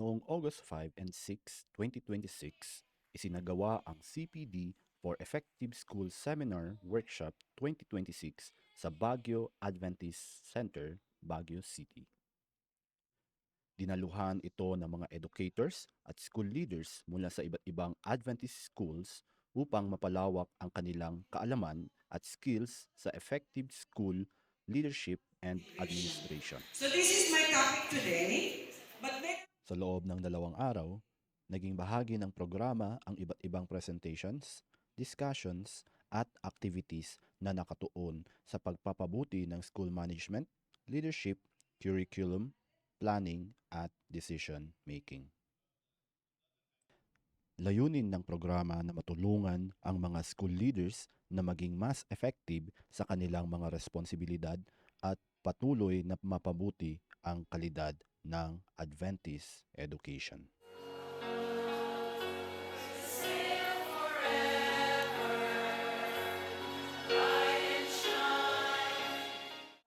Noong August 5 and 6, 2026, isinagawa ang CPD for Effective School Seminar Workshop 2026 sa Baguio Adventist Center, Baguio City. Dinaluhan ito ng mga educators at school leaders mula sa iba't ibang Adventist schools upang mapalawak ang kanilang kaalaman at skills sa effective school leadership and administration. So this is my topic today, but then Sa loob ng 2 araw, naging bahagi ng programa ang iba't ibang presentations, discussions, at activities na nakatuon sa pagpapabuti ng school management, leadership, curriculum, planning, at decision making. Layunin ng programa na matulungan ang mga school leaders na maging mas effective sa kanilang mga responsibilidad at patuloy na mapabuti ang kalidad ng Adventist education.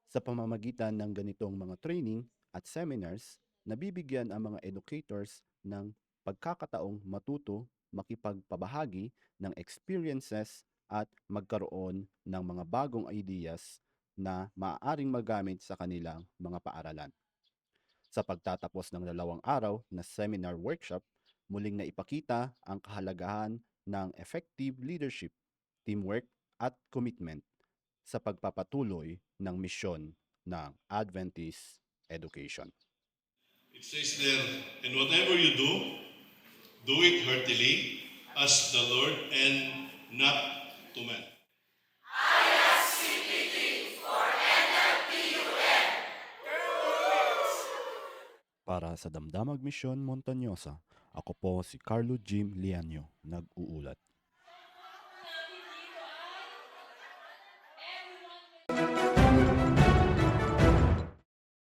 Sa pamamagitan ng ganitong mga training at seminars, nabibigyan ang mga educators ng pagkakataong matuto, makipagpabahagi ng experiences at magkaroon ng mga bagong ideas na maaaring magamit sa kanilang mga paaralan. Sa pagtatapos ng 2 araw na seminar workshop, muling naipakita ang kahalagahan ng effective leadership, teamwork at commitment sa pagpapatuloy ng misyon ng Adventist education. It says there, and whatever you do it heartily as the Lord and not to man. Para sa Damdamag Misyon Montañosa, ako po si Carlo Jim Lianyo, nag-uulat.